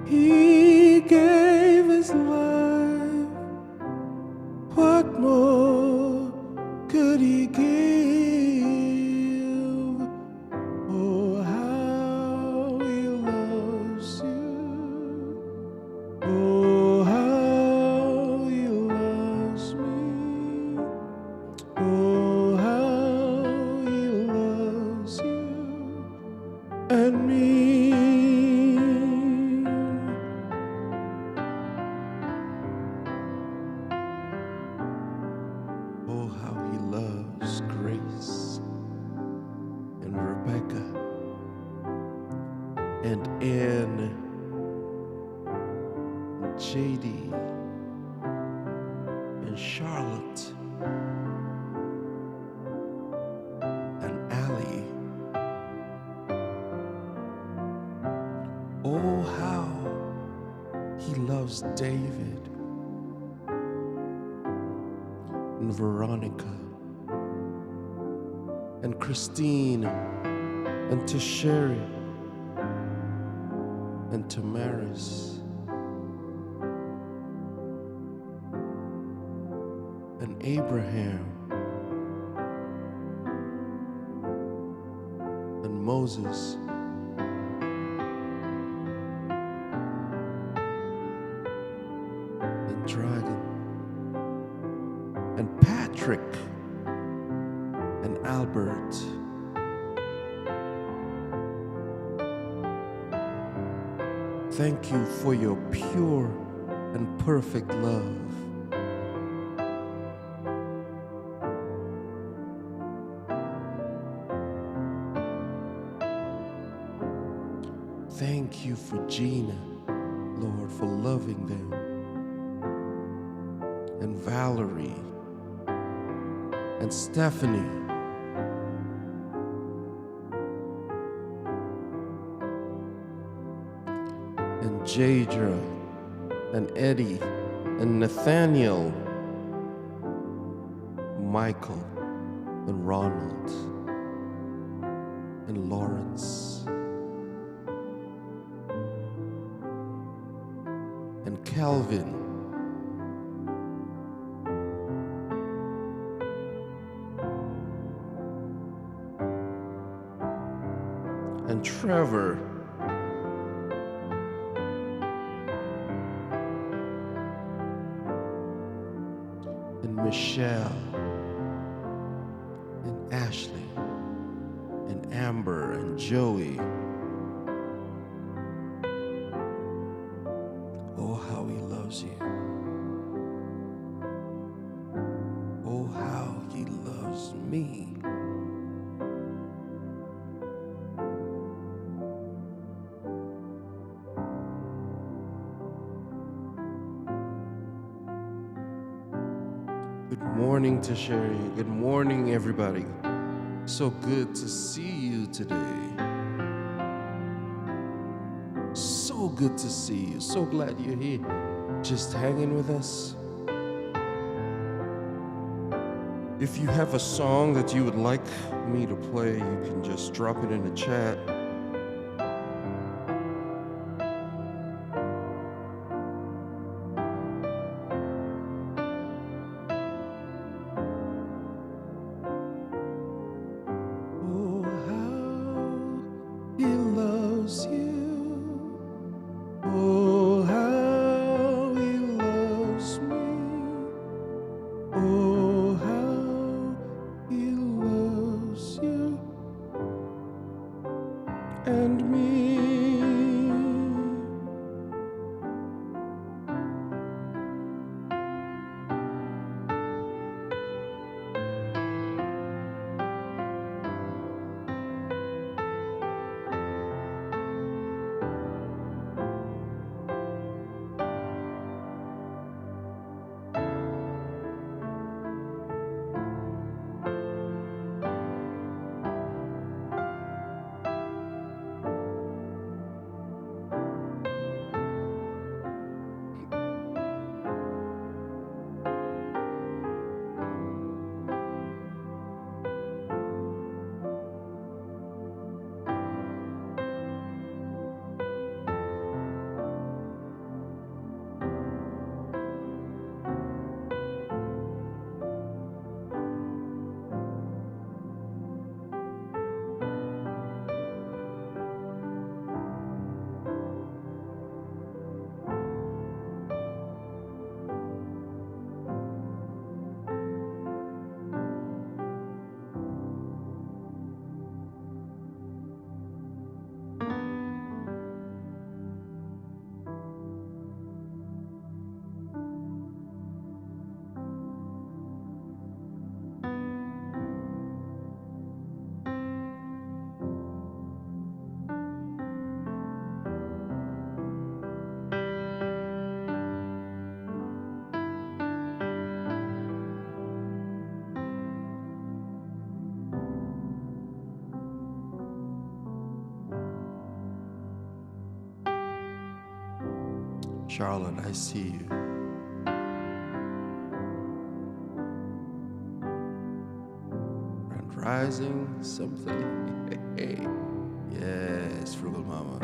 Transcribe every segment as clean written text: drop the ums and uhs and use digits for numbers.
He gave his life. What more could he give? Oh, how he loves you. Oh, how he loves me. Oh, how he loves you and me. Oh, how he loves Grace and Rebecca and Ann and JD and Charlotte and Allie. Oh, how he loves David and Veronica and Christine and Tasheri and Tamaris and Abraham and Moses and Dragon and Patrick and Albert. Thank you for your pure and perfect love. Thank you for Gina, Lord, for loving them, and Valerie, and Stephanie, and Jadra, and Eddie, and Nathaniel, Michael, and Ronald, and Lawrence, and Calvin, and Trevor, and Michelle, and Ashley, and Amber, and Joey. Oh, how he loves you. Oh, how he loves me. Good morning, Tasheri. Good morning, everybody. So good to see you today. So good to see you. So glad you're here, just hanging with us. If you have a song that you would like me to play, you can just drop it in the chat. Oh, how he loves you. Oh, how he loves me. Oh, how he loves you. Charlotte, I see you. And rising something. Hey, yes, Frugal Mama.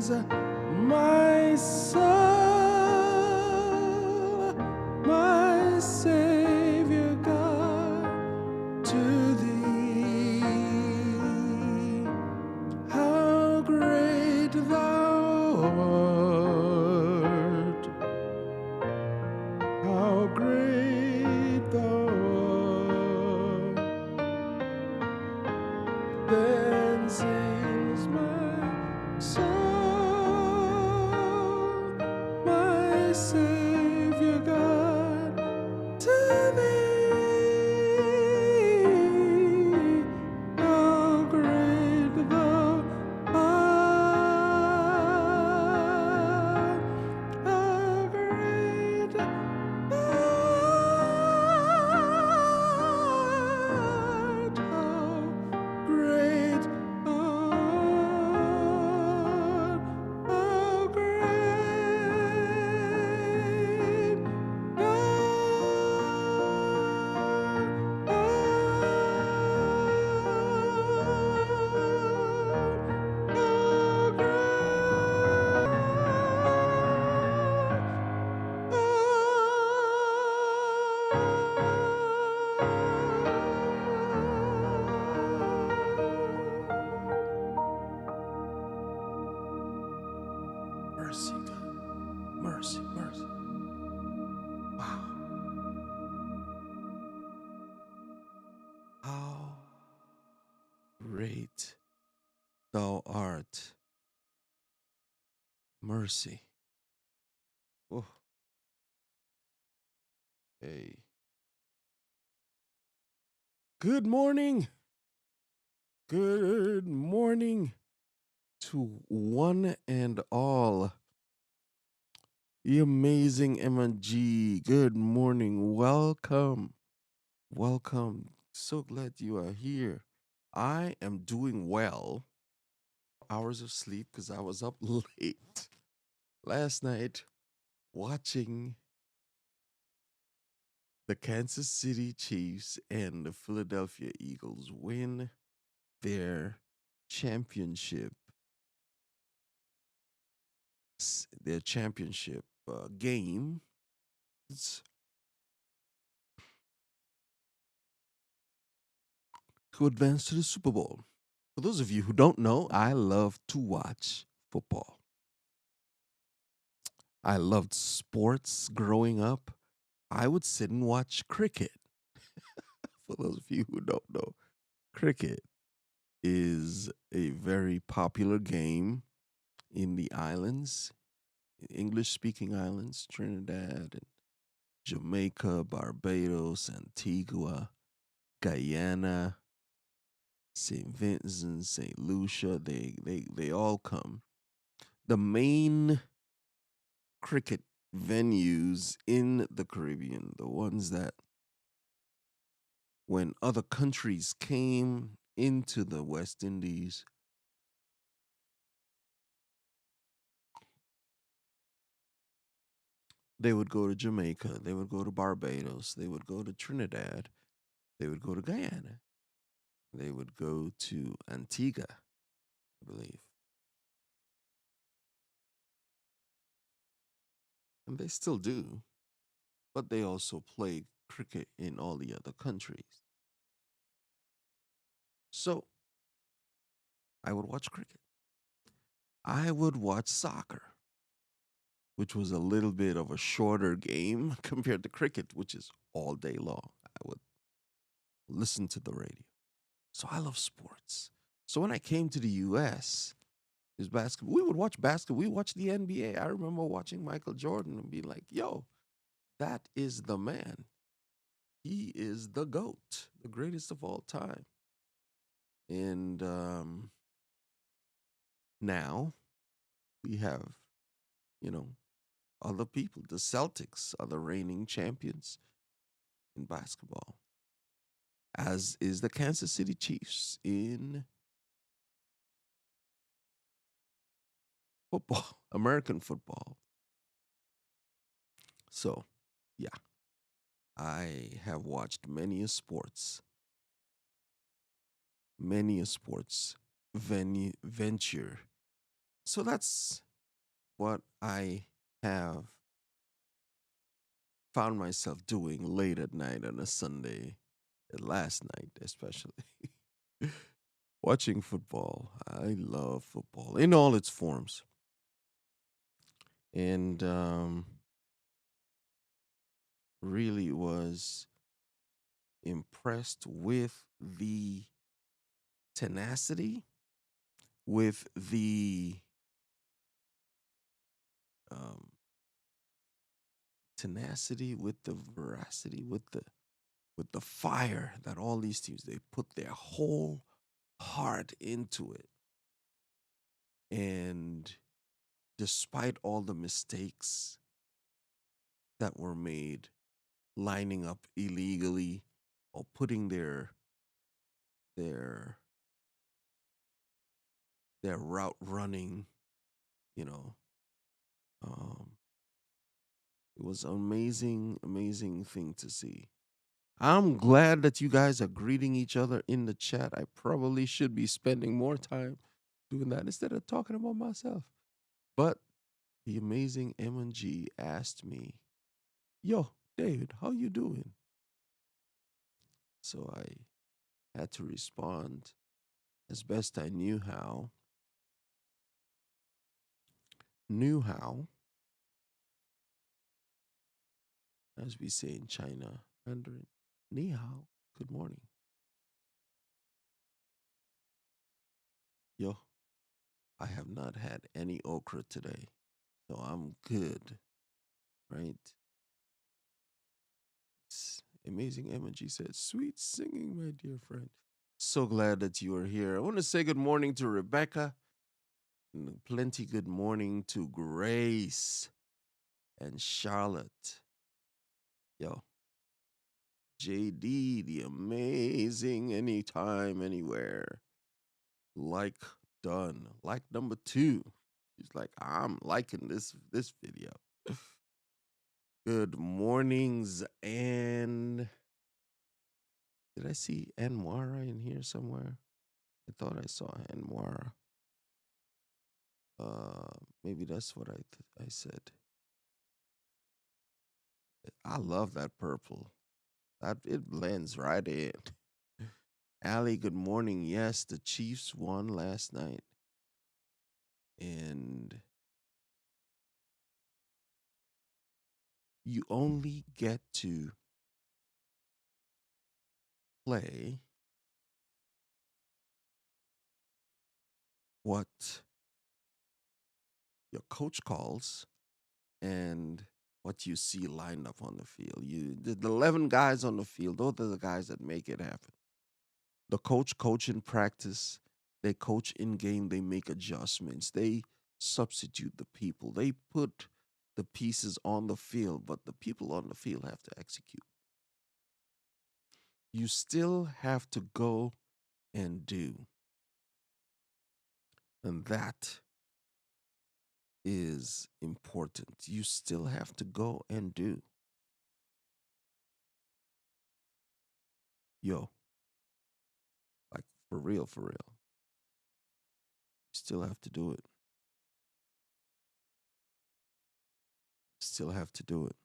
my soul, my Savior God, to thee. How great thou art, how great thou art. Then sings my soul, my Savior God, to thee. How great thou art, how great thou art, how great art, how great mercy, God. Mercy, mercy. Wow. How great thou art. Mercy. Oh, hey. Good morning. Good morning to one and all. The amazing MG. Good morning. Welcome. Welcome. So glad you are here. I am doing well. Hours of sleep because I was up late last night watching the Kansas City Chiefs and the Philadelphia Eagles win their championship game to advance to the Super Bowl. For those of you who don't know, I love to watch football. I loved sports growing up. I would sit and watch cricket. For those of you who don't know, cricket is a very popular game in the islands, English speaking islands, Trinidad and Jamaica, Barbados, Antigua, Guyana, St. Vincent, St. Lucia, they all come. The main cricket venues in the Caribbean, the ones that when other countries came into the West Indies, they would go to Jamaica, they would go to Barbados, they would go to Trinidad, they would go to Guyana, they would go to Antigua, I believe. And they still do, but they also play cricket in all the other countries. So I would watch cricket. I would watch soccer, which was a little bit of a shorter game compared to cricket, which is all day long. I would listen to the radio. So I love sports. So when I came to the US, is basketball. We would watch basketball. We watched the NBA. I remember watching Michael Jordan and be like, yo, that is the man. He is the GOAT, the greatest of all time. And now we have, you know, other people. The Celtics are the reigning champions in basketball, as is the Kansas City Chiefs in football, American football. So, yeah, I have watched many a sports venture So that's what I have found myself doing late at night on a Sunday, last night especially. Watching football. I love football in all its forms. And really was impressed with the tenacity, with the um, with the veracity, with the fire that all these teams they put their whole heart into it. And despite all the mistakes that were made, lining up illegally or putting their their route running, you know, um, it was amazing, amazing thing to see. I'm glad that you guys are greeting each other in the chat. I probably should be spending more time doing that instead of talking about myself. But the amazing M&G asked me, "Yo, David, how you doing?" So I had to respond as best I knew how, as we say in China, Mandarin, ni hao, good morning. Yo, I have not had any okra today, so I'm good, right? Amazing energy said, "Sweet singing, my dear friend." So glad that you are here. I want to say good morning to Rebecca, and plenty good morning to Grace and Charlotte. Yo, JD, the amazing anytime, anywhere. Like done. Like number two. She's like, I'm liking this video. Good mornings, and did I see Anwara in here somewhere? I thought I saw Anwara. Maybe that's what I said. I love that purple. That it blends right in. Allie, good morning. Yes, the Chiefs won last night, and you only get to play what your coach calls and what you see lined up on the field. The 11 guys on the field, those are the guys that make it happen. The coach in practice, they coach in game, they make adjustments, they substitute the people, they put the pieces on the field, but the people on the field have to execute. You still have to go and do. And that is important. You still have to go and do. Yo, like for real, for real. You still have to do it. Still have to do it.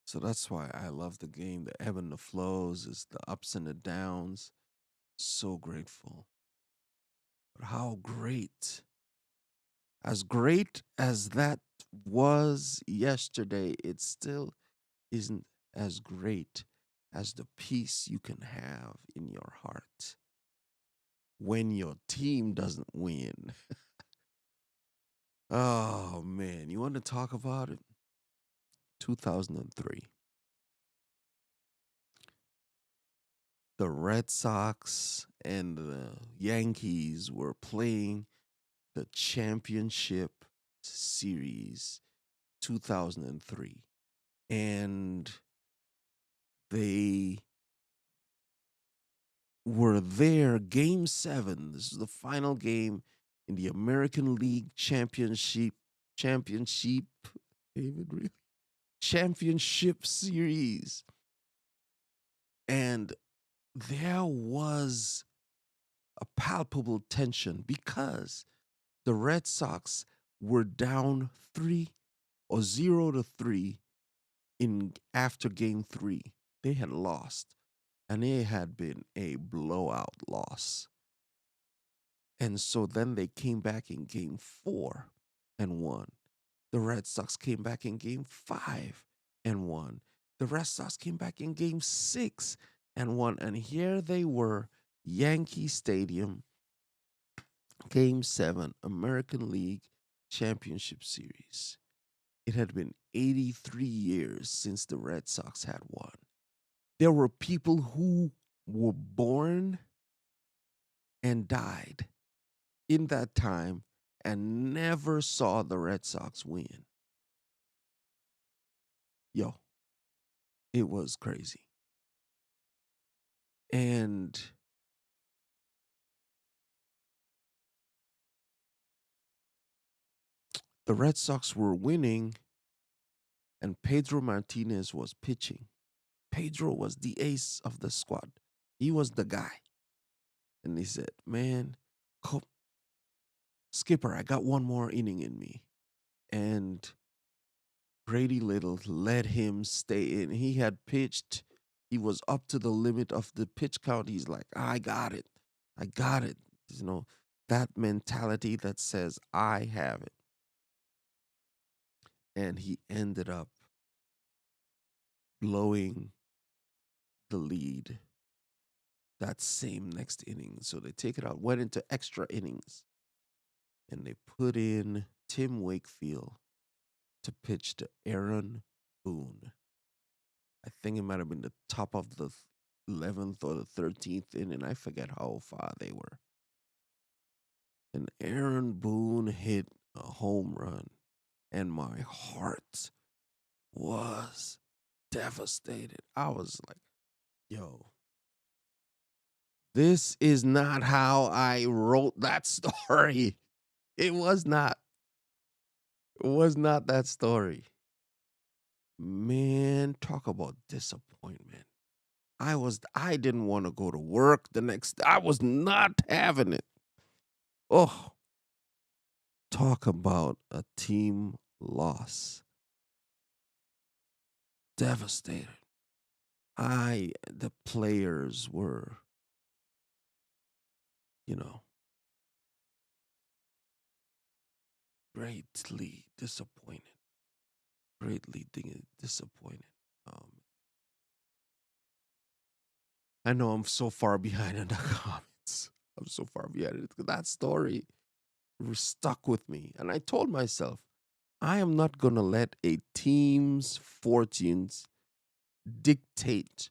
So that's why I love the game. The ebb and the flows, is the ups and the downs. So grateful. But how great, as great as that was yesterday, it still isn't as great as the peace you can have in your heart when your team doesn't win. Oh man, you want to talk about it? 2003. The Red Sox and the Yankees were playing the championship series 2003. And they were there, game 7. This is the final game in the American League Championship, David, really? Championship series. And there was a palpable tension because The Red Sox were down 0-3 in after game 3. They had lost, and it had been a blowout loss. And so then they came back in game 4 and won. The Red Sox came back in game 5 and won. The Red Sox came back in game 6 and won. And here they were, Yankee Stadium, game 7, American League Championship Series. It had been 83 years since the Red Sox had won. There were people who were born and died in that time and never saw the Red Sox win. Yo, it was crazy. And the Red Sox were winning, and Pedro Martinez was pitching. Pedro was the ace of the squad. He was the guy. And he said, man, Skipper, I got one more inning in me. And Brady Little let him stay in. He had pitched. He was up to the limit of the pitch count. He's like, I got it. I got it. You know, that mentality that says, I have it. And he ended up blowing the lead that same next inning. So they take it out, went into extra innings, and they put in Tim Wakefield to pitch to Aaron Boone. I think it might have been the top of the 11th or the 13th inning. I forget how far they were. And Aaron Boone hit a home run, and my heart was devastated. I was like, yo, this is not how I wrote that story. It was not. It was not that story. Man, talk about disappointment. I didn't want to go to work the next. I was not having it. Oh, talk about a team loss. Devastated. The players were, you know, greatly disappointed. Greatly disappointed. Um, I know I'm so far behind in the comments. I'm so far behind it. That story stuck with me. And I told myself, I am not going to let a team's fortunes dictate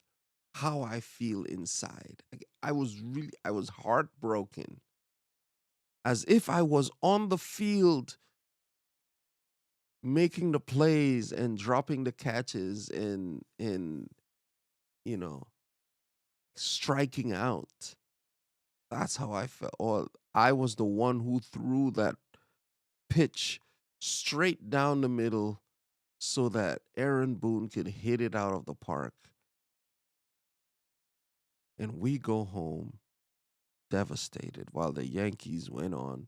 how I feel inside. Like, I was heartbroken, as if I was on the field making the plays and dropping the catches and you know, striking out. That's how I felt. Or I was the one who threw that pitch straight down the middle so that Aaron Boone could hit it out of the park. And we go home devastated while the Yankees went on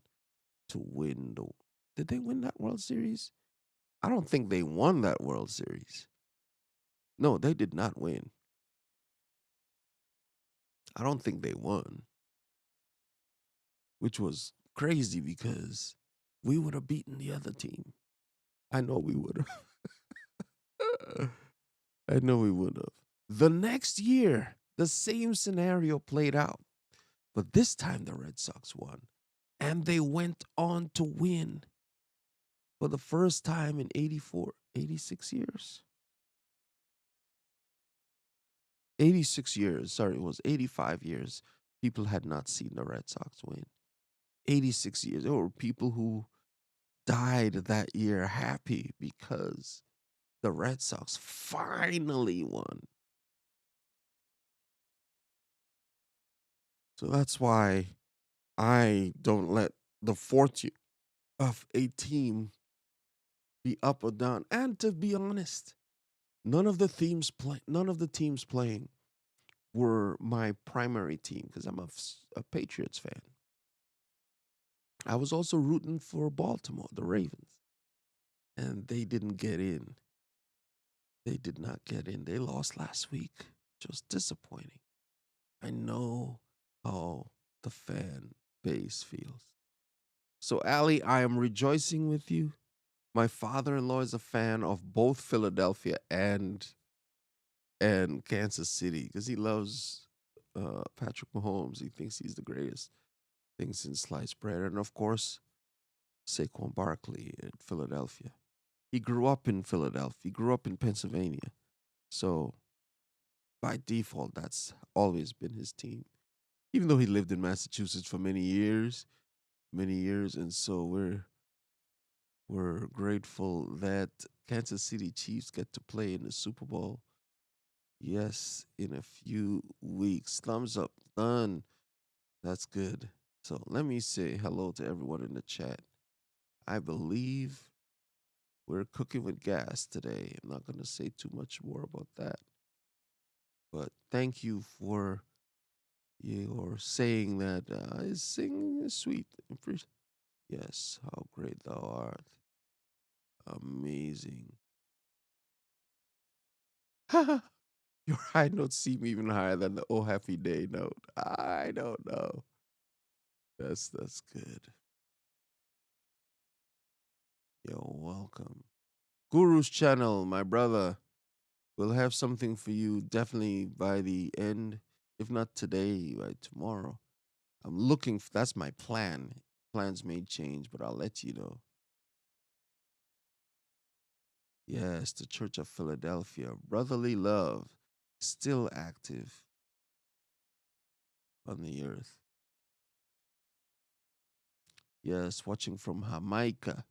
to win the. Did they win that World Series? I don't think they won that World Series. No, they did not win. I don't think they won, which was crazy because we would have beaten the other team. I know we would have. I know we would have. The next year, the same scenario played out, but this time the Red Sox won, and they went on to win for the first time in 86 years. 86 years, sorry, it was 85 years. People had not seen the Red Sox win. 86 years. There were people who died that year happy because the Red Sox finally won. So that's why I don't let the fortune of a team be up or down. And to be honest, none of the teams playing were my primary team because I'm a Patriots fan. I was also rooting for Baltimore, the Ravens, and they didn't get in. They did not get in. They lost last week, which was disappointing. I know how the fan base feels. So, Ali, I am rejoicing with you. My father-in-law is a fan of both Philadelphia and Kansas City because he loves Patrick Mahomes. He thinks he's the greatest thing since sliced bread, and of course Saquon Barkley in Philadelphia. He grew up in Philadelphia. He grew up in Pennsylvania, so by default, that's always been his team. Even though he lived in Massachusetts for many years, and so we're grateful that Kansas City Chiefs get to play in the Super Bowl. Yes, in a few weeks. Thumbs up. Done. That's good. So let me say hello to everyone in the chat. I believe we're cooking with gas today. I'm not going to say too much more about that. But thank you for your saying that singing is sweet. Yes, how great thou art. Amazing. Your high notes seem even higher than the Oh Happy Day note. I don't know. That's good. You're welcome. Guru's channel, my brother. We'll have something for you definitely by the end, if not today, by tomorrow. I'm looking that's my plan. Plans may change, but I'll let you know. Yes, the Church of Philadelphia. Brotherly love. Still active on the earth. Yes, watching from Jamaica.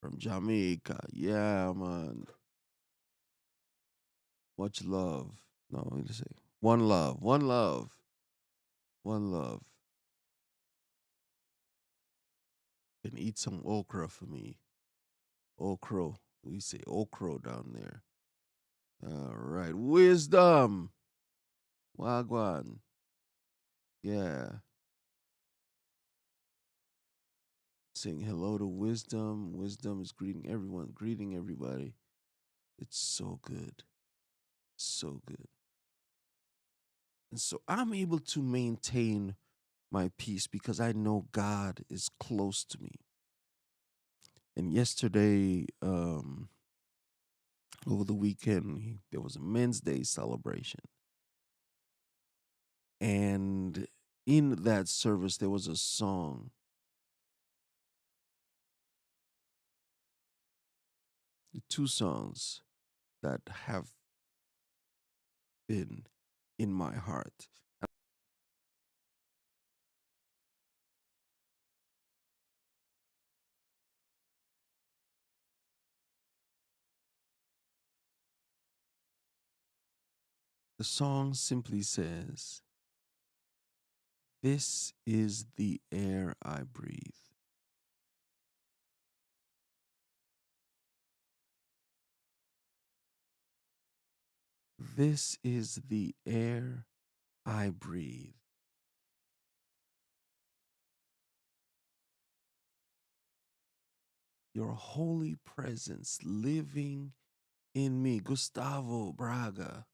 From Jamaica. Yeah, man. Much love. No, let me say. One love. One love. One love. And eat some okra for me. Okra. We say okra down there. All right. Wisdom. Wagwan. Yeah. Saying hello to wisdom. Wisdom is greeting everyone, greeting everybody. It's so good. So good. And so I'm able to maintain my peace because I know God is close to me. And yesterday, over the weekend, there was a Men's Day celebration. And in that service, there was a song, two songs that have been in my heart. The song simply says, "This is the air I breathe. This is the air I breathe. Your holy presence living in me." Gustavo Braga.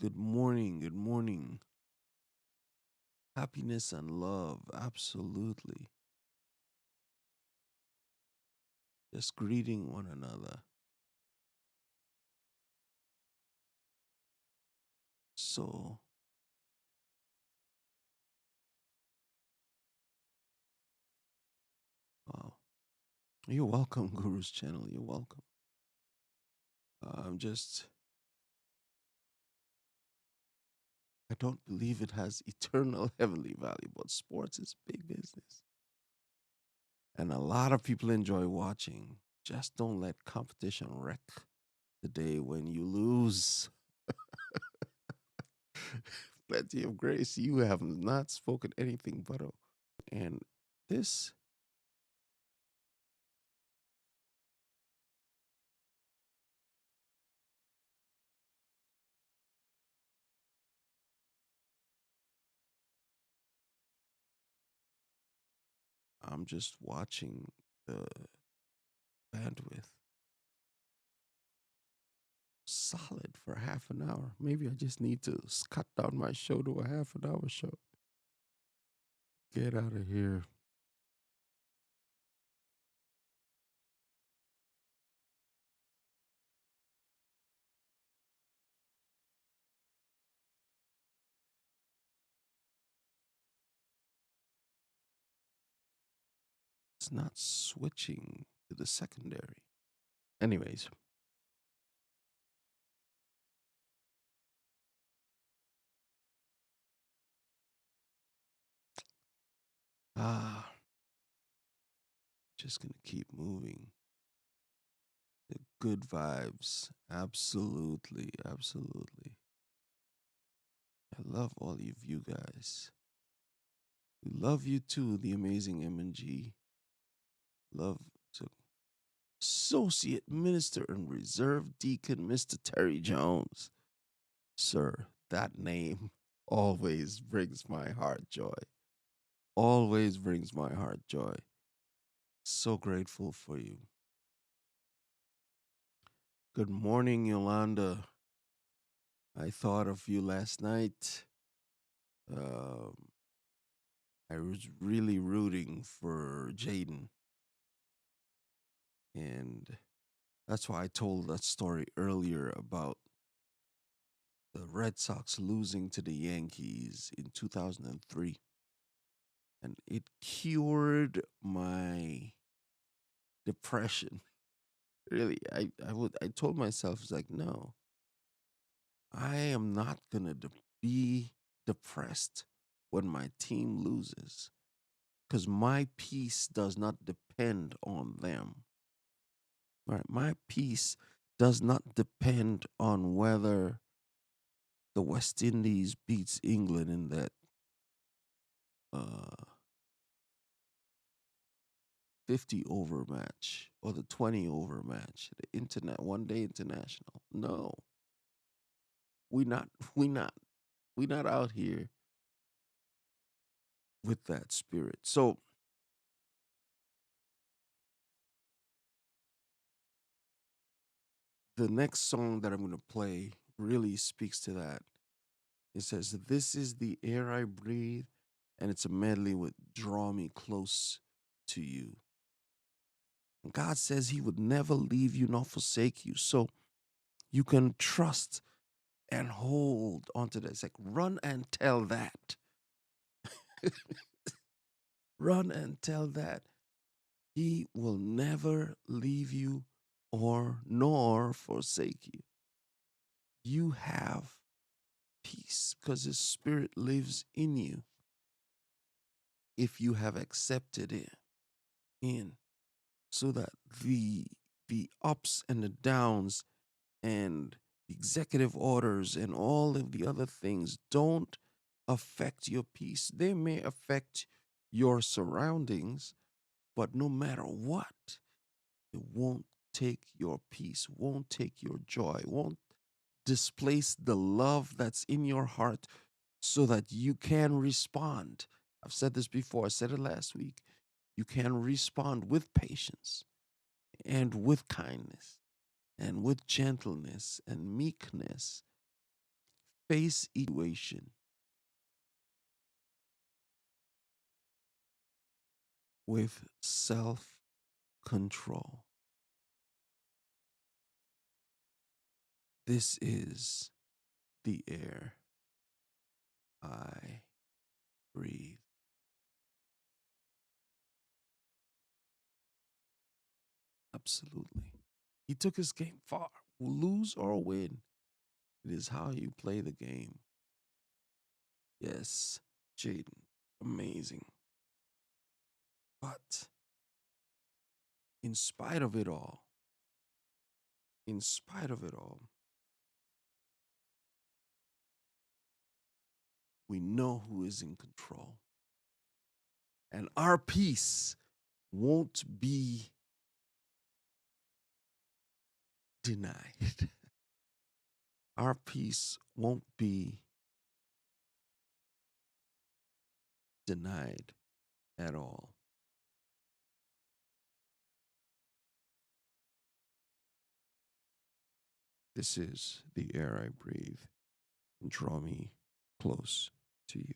Good morning. Good morning. Happiness and love. Absolutely. Just greeting one another. So, wow. You're welcome, Guru's channel. You're welcome. I'm just, I don't believe it has eternal heavenly value, but sports is big business. And a lot of people enjoy watching. Just don't let competition wreck the day when you lose. Plenty of grace. You have not spoken anything but a. And this, I'm just watching the bandwidth solid for half an hour. Maybe I just need to cut down my show to a half an hour show. Get out of here. It's not switching to the secondary. Anyways, ah, just gonna keep moving. The good vibes. Absolutely, absolutely. I love all of you guys. We love you too, the amazing M&G. Love to Associate Minister and Reserve Deacon, Mr. Terry Jones. Sir, that name always brings my heart joy. Always brings my heart joy. So grateful for you. Good morning, Yolanda. I thought of you last night. Um, I was really rooting for Jaden. And that's why I told that story earlier about the Red Sox losing to the Yankees in 2003. And it cured my depression. Really, I told myself, it's like, no, I am not gonna be depressed when my team loses, because my peace does not depend on them. Right, my peace does not depend on whether the West Indies beats England in that uh, 50 over match or the 20 over match, the internet one day international. No, we not we not we not out here with that spirit. So the next song that I'm going to play really speaks to that. It says, "This is the air I breathe," and it's a medley with "Draw Me Close to You." And God says He would never leave you nor forsake you. So you can trust and hold onto that. It's like, run and tell that. Run and tell that. He will never leave you or nor forsake you. You have peace because His Spirit lives in you if you have accepted it in, so that the ups and the downs and the executive orders and all of the other things don't affect your peace. They may affect your surroundings, but no matter what, it won't take your peace, won't take your joy, won't displace the love that's in your heart so that you can respond. I've said this before, I said it last week. You can respond with patience and with kindness and with gentleness and meekness. Face situation with self control. This is the air I breathe. Absolutely. He took his game far. Lose or win, it is how you play the game. Yes, Jaden, amazing. But in spite of it all, in spite of it all, we know who is in control. And our peace won't be denied. Our peace won't be denied at all. This is the air I breathe. And draw me close to you.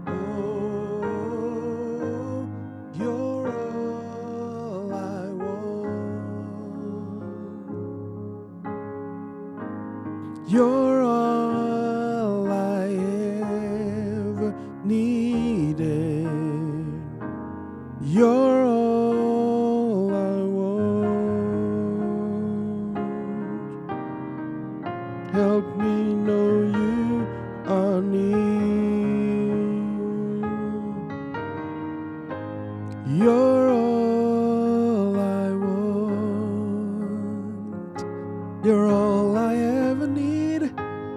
Oh, you're all I want. You're all I ever needed. You're all I want. Help me know you are near. You're all I want. You're all I ever need.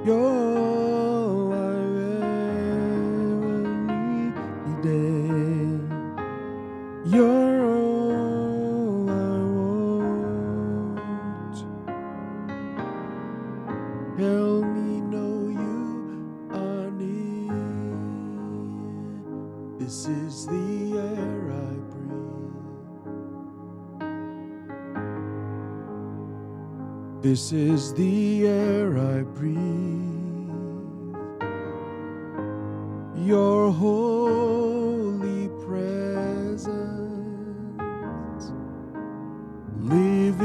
You're all I ever needed. You're all I want. Help me know you are near. This is the air I breathe. This is the air I breathe. Your holy presence living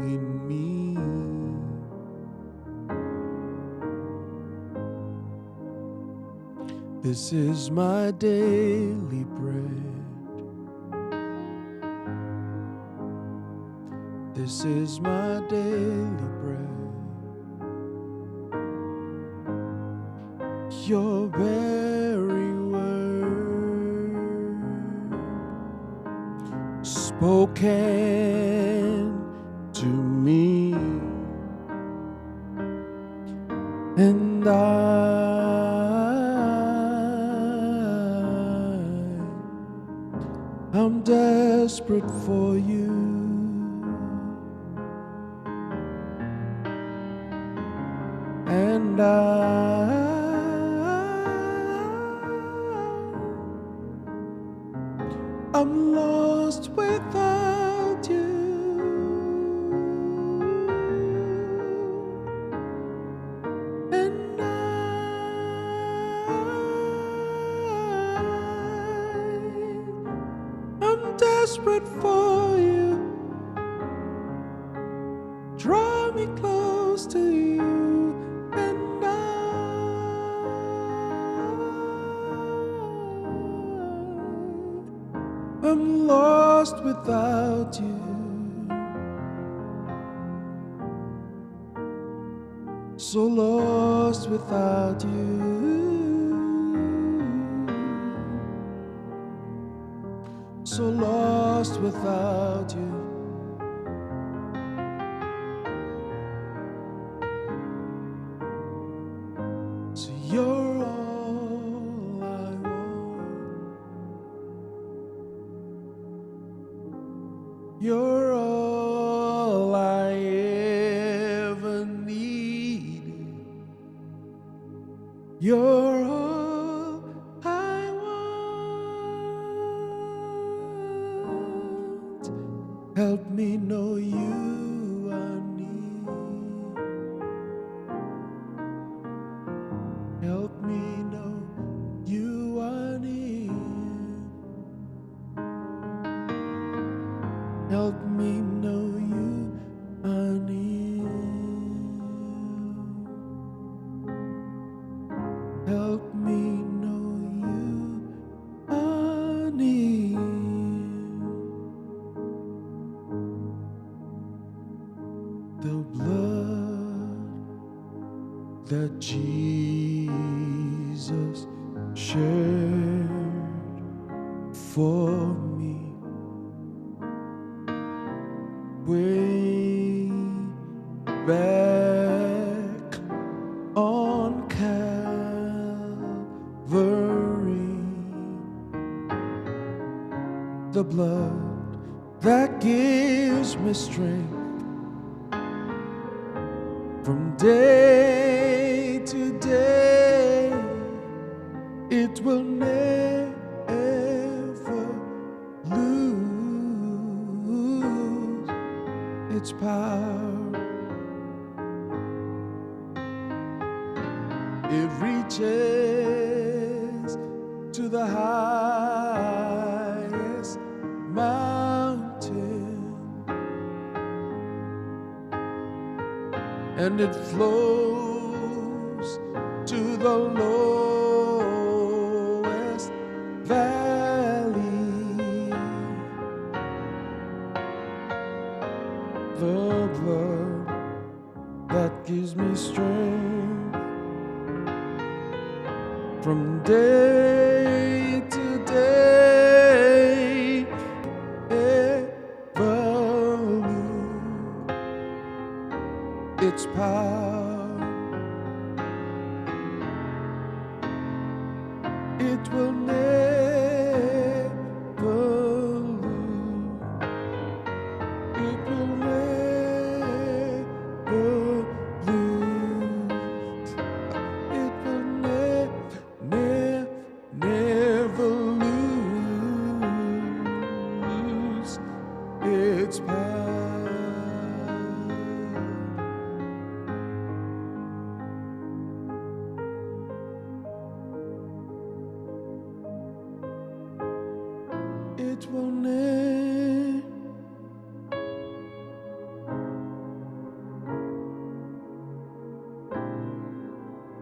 in me. This is my daily bread. This is my daily bread. Your very word spoken to me, and I'm desperate for you, and I'm lost without you, and I'm desperate for you. Draw me close to you, and I'm lost without you. So lost without you. So lost without you. So you're all I want. You're all I ever needed. You're all I want. Help me know you are near. Help me know you are near. Help me know you are near. Help me know you are near. The blood that Jesus shed for me way back on Calvary. The blood that gives me strength from day to day. It will never lose its power. It reaches to the highest mountain, and it flows to the lowest valley. The blood that gives me strength from day to day, ever lose its power. It will never lose. It will never lose. It will never lose its power. It will never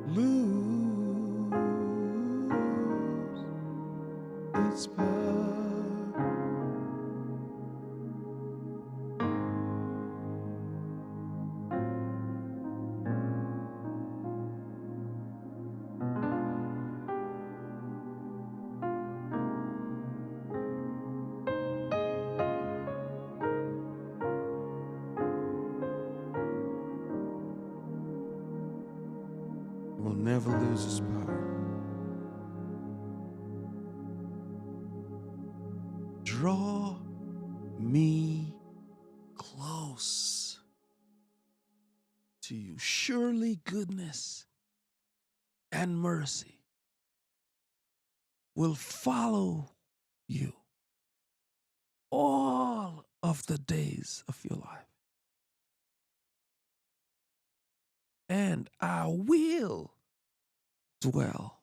lose its power. never lose its power. Draw me close to you. Surely goodness and mercy will follow you all of the days of your life. And I will dwell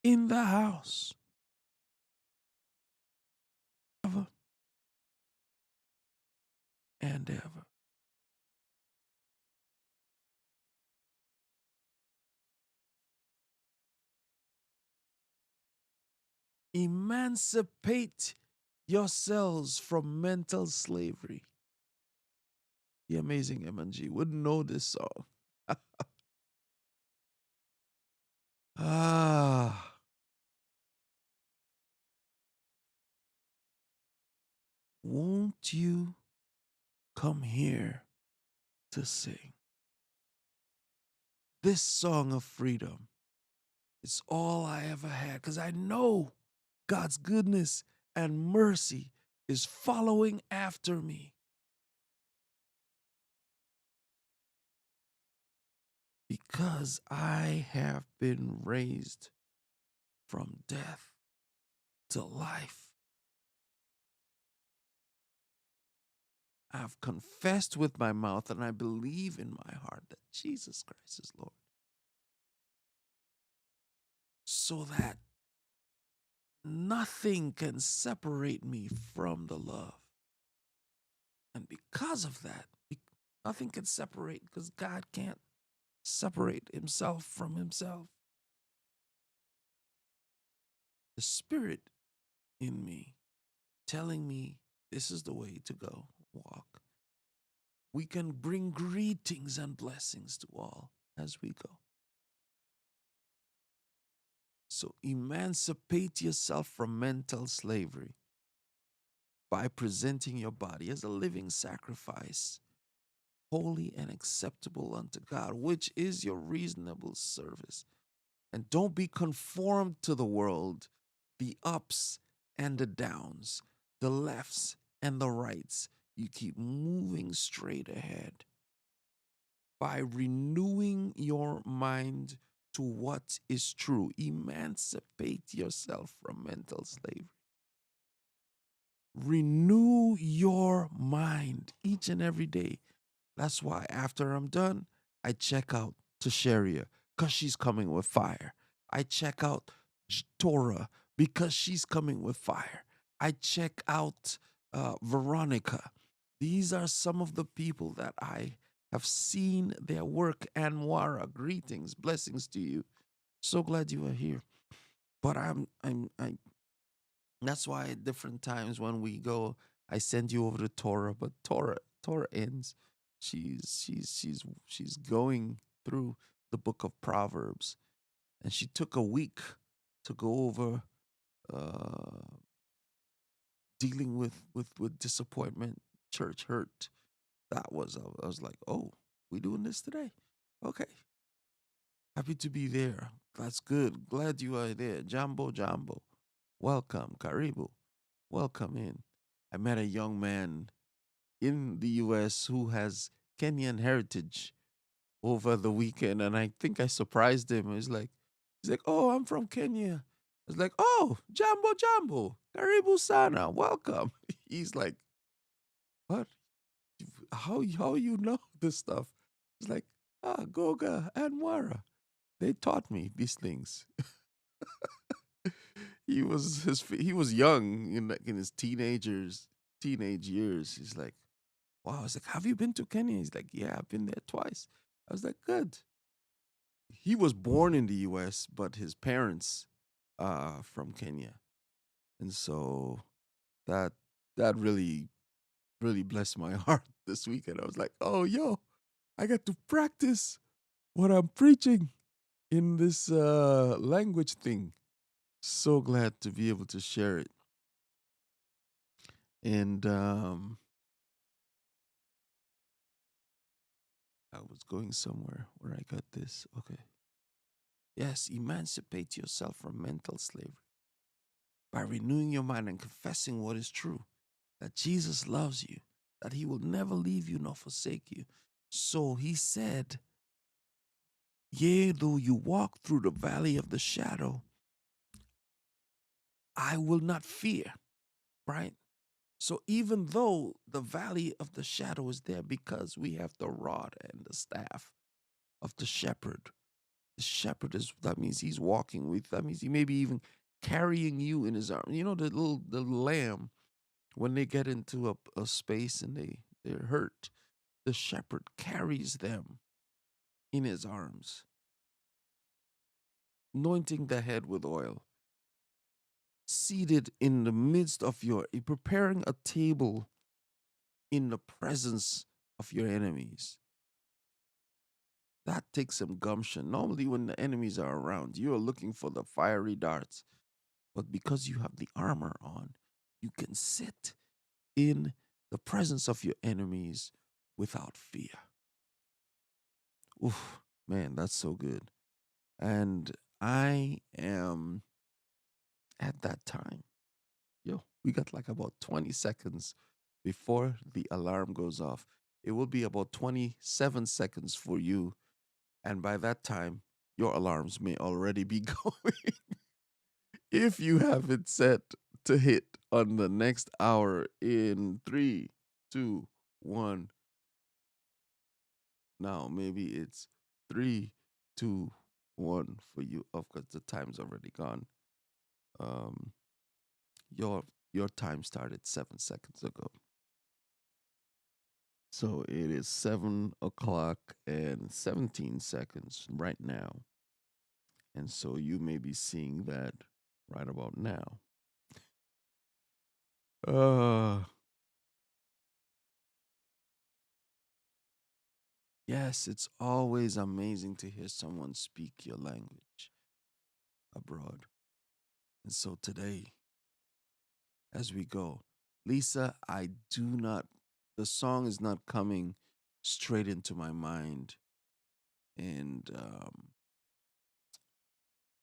in the house ever and ever. Emancipate yourselves from mental slavery. The amazing M&G would know this song. Ah, won't you come here to sing? This song of freedom is all I ever had because I know God's goodness and mercy is following after me because I have been raised from death to life. I've confessed with my mouth and I believe in my heart that Jesus Christ is Lord. So that nothing can separate me from the love. And because of that, nothing can separate because God can't separate himself from himself. The Spirit in me telling me this is the way to go, walk. We can bring greetings and blessings to all as we go. So emancipate yourself from mental slavery by presenting your body as a living sacrifice, holy and acceptable unto God, which is your reasonable service. And don't be conformed to the world, the ups and the downs, the lefts and the rights. You keep moving straight ahead by renewing your mind to what is true. Emancipate yourself from mental slavery. Renew your mind each and every day. That's why after I'm done, I check out Tasharia because she's coming with fire. I check out Torah because she's coming with fire. I check out Veronica. These are some of the people that I have seen their work. Anwara, greetings, blessings to you. So glad you are here. But I that's why at different times when we go, I send you over to Torah, but Torah ends. She's going through the book of Proverbs, and she took a week to go over uh, dealing with disappointment, church hurt. That was I was like, oh, we doing this today? Okay, happy to be there. That's good. Glad you are there, Jambo Jambo. Welcome, Karibu. Welcome in. I met a young man in the US who has Kenyan heritage over the weekend, and I think I surprised him. He's like, oh, I'm from Kenya. I was like, oh, Jambo Jambo, Karibu Sana, welcome. He's like, what? How you know this stuff? He's like, Goga and Wara. They taught me these things. He was young in his teenage years. He's like, wow. I was like, have you been to Kenya? He's like, yeah, I've been there twice. I was like, good. He was born in the US, but his parents are from Kenya. And so that that really blessed my heart this weekend. I was like, oh yo, I got to practice what I'm preaching in this language thing. So glad to be able to share it. And I was going somewhere where I got this. Okay. Yes, emancipate yourself from mental slavery by renewing your mind and confessing what is true, that Jesus loves you, that he will never leave you nor forsake you. So he said, yea, though you walk through the valley of the shadow, I will not fear, right? So even though the valley of the shadow is there, because we have the rod and the staff of the shepherd is, that means he's walking with, that means he may be even carrying you in his arm. You know, the lamb, when they get into a space and they're hurt, the shepherd carries them in his arms, anointing the head with oil, seated in the midst of preparing a table in the presence of your enemies. That takes some gumption. Normally, when the enemies are around, you are looking for the fiery darts. But because you have the armor on, you can sit in the presence of your enemies without fear. Oof, man, that's so good. And I am at that time. Yo, we got like about 20 seconds before the alarm goes off. It will be about 27 seconds for you. And by that time, your alarms may already be going. If you have it set to hit on the next hour in three, two, one, now maybe it's three, two, one for you. Of course, the time's already gone. Um, your your time started 7 seconds ago. So it is 7 o'clock and 17 seconds right now. And so you may be seeing that right about now. Uh yes, it's always amazing to hear someone speak your language abroad. And so today, as we go, Lisa, I do not, the song is not coming straight into my mind. And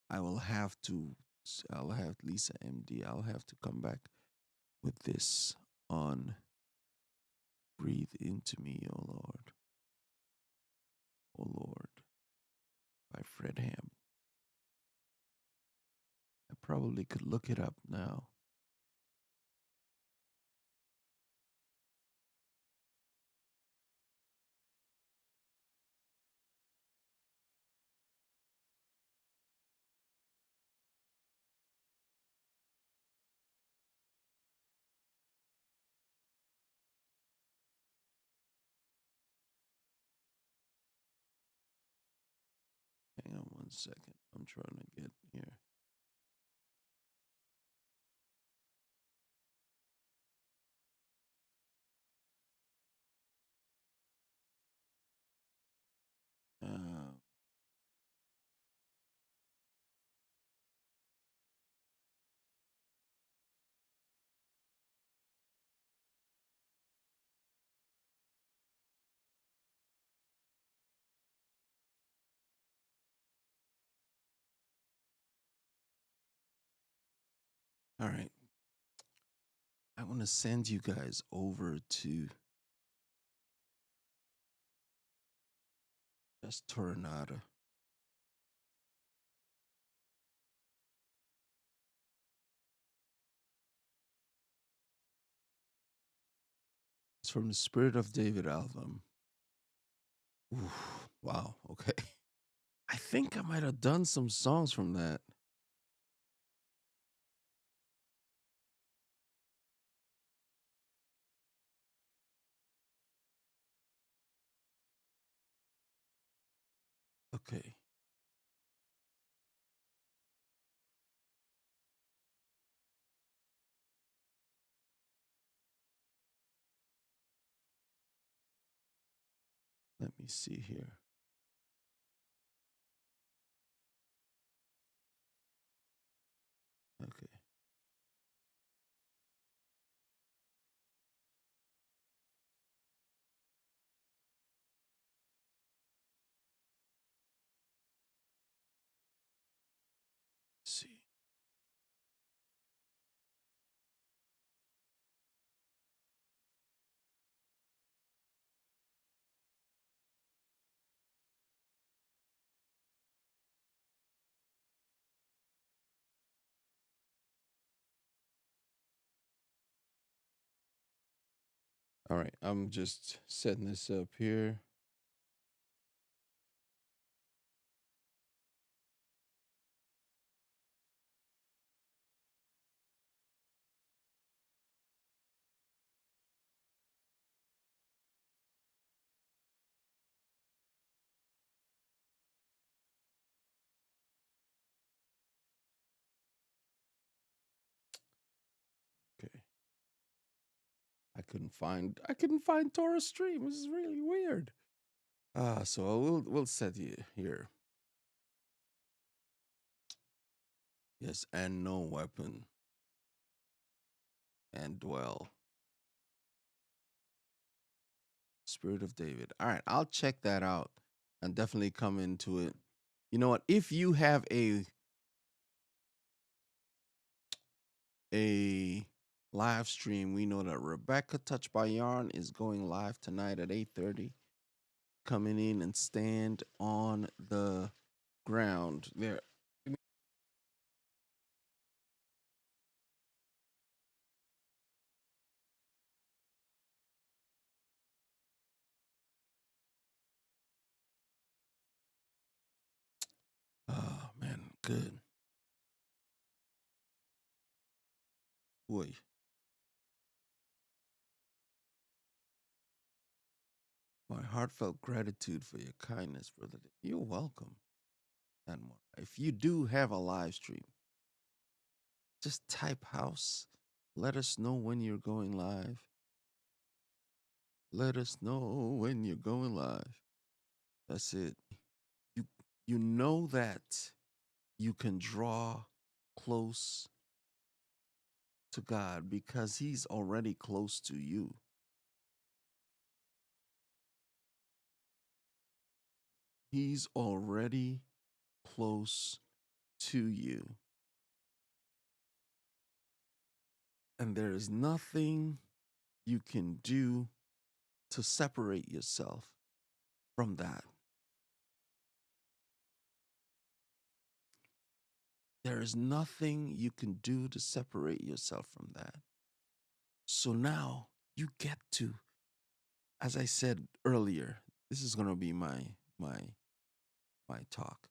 I will have to, I'll have Lisa MD, I'll have to come back with this on Breathe Into Me, O Lord, O Lord, by Fred Ham. I probably could look it up now. Hang on 1 second. I'm trying to get here. Uh, all right. I want to send you guys over to just Tornado. It's from the Spirit of David album. Oof, wow. Okay. I think I might have done some songs from that. Okay. Let me see here. Okay. All right, I'm just setting this up here. Okay. I couldn't find Torah stream. This is really weird. So we'll set you here. Yes, and no weapon and dwell. Spirit of David. All right, I'll check that out and definitely come into it. You know what? If you have a live stream, we know that Rebecca Touched by Yarn is going live tonight at 8:30. Coming in and stand on the ground there. Oh man, good. Boy, my heartfelt gratitude for your kindness, brother. You're welcome. And more. If you do have a live stream, just type house. Let us know when you're going live. Let us know when you're going live. That's it. You you know that you can draw close to God because he's already close to you. He's already close to you. And there is nothing you can do to separate yourself from that. There is nothing you can do to separate yourself from that. So now you get to, as I said earlier, this is going to be my talk.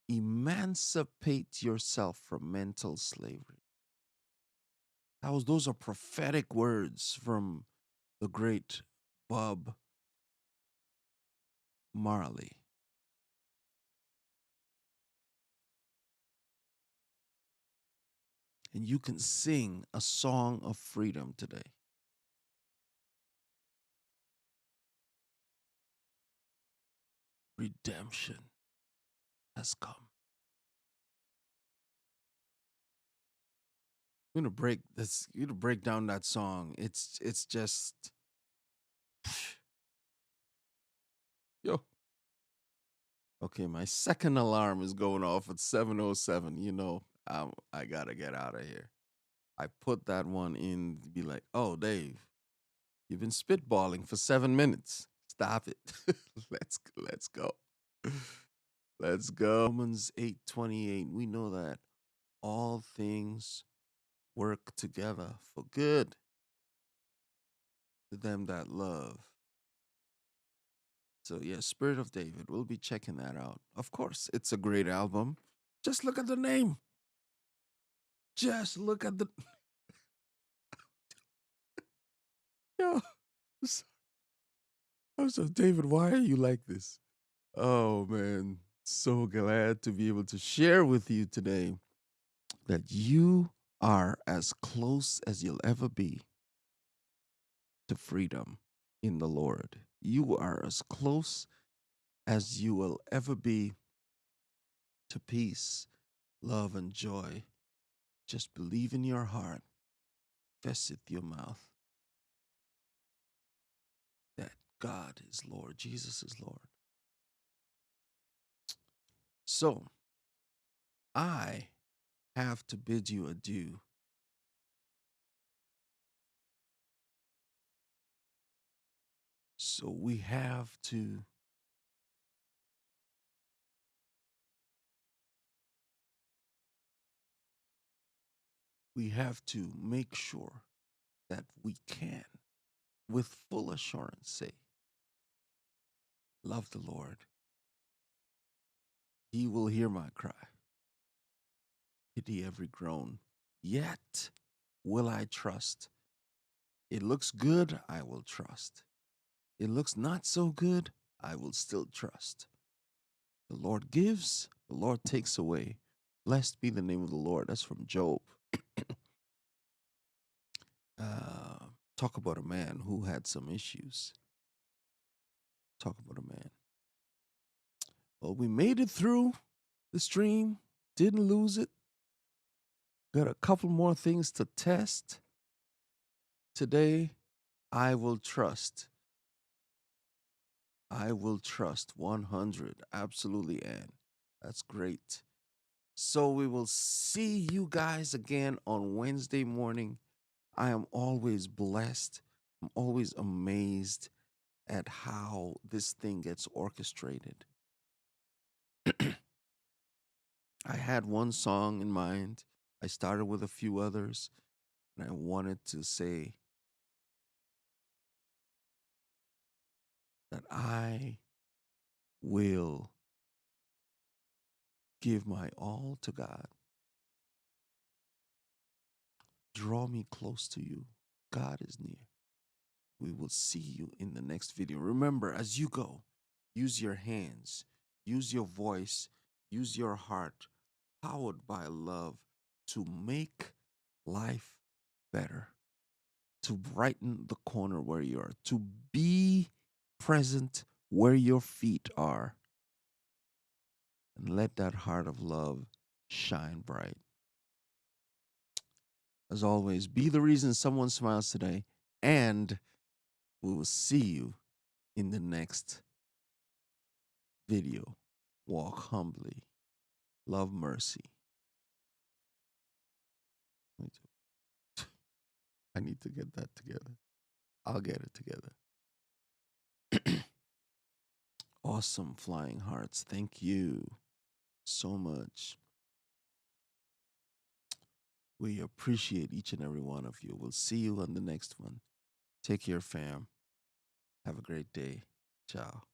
Emancipate yourself from mental slavery. Those are prophetic words from the great Bob Marley. And you can sing a song of freedom today. Redemption has come. You're gonna break down that song. It's just yo. Okay, my second alarm is going off at 7:07. I gotta get out of here. I put that one in to be like, oh Dave, you've been spitballing for 7 minutes. Stop it. Let's go. Let's go. Romans 8:28. We know that all things work together for good to them that love. So yeah, Spirit of David. We'll be checking that out. Of course, it's a great album. Just look at the name. Just look at the yo. So David, why are you like this? Oh man, so glad to be able to share with you today that you are as close as you'll ever be to freedom in the Lord. You are as close as you will ever be to peace, love, and joy. Just believe in your heart, confess with your mouth that God is Lord, Jesus is Lord. So I have to bid you adieu. So we have to make sure that we can with full assurance say, love the Lord. He will hear my cry, pity every groan. Yet will I trust. It looks good, I will trust. It looks not so good, I will still trust. The Lord gives, the Lord takes away. Blessed be the name of the Lord. That's from Job. Uh, Talk about a man who had some issues. Talk about a man. Well, we made it through the stream, didn't lose it. Got a couple more things to test. Today, I will trust. I will trust 100. Absolutely, Ann. That's great. So we will see you guys again on Wednesday morning. I am always blessed. I'm always amazed at how this thing gets orchestrated. I had one song in mind. I started with a few others, and I wanted to say that I will give my all to God. Draw me close to you. God is near. We will see you in the next video. Remember, as you go, use your hands, use your voice, use your heart, powered by love to make life better, to brighten the corner where you are, to be present where your feet are, and let that heart of love shine bright. As always, be the reason someone smiles today, and we will see you in the next video. Walk humbly, love mercy. Me too. I need to get that together. I'll get it together. Awesome flying hearts. Thank you so much. We appreciate each and every one of you. We'll see you on the next one. Take care, fam. Have a great day. Ciao.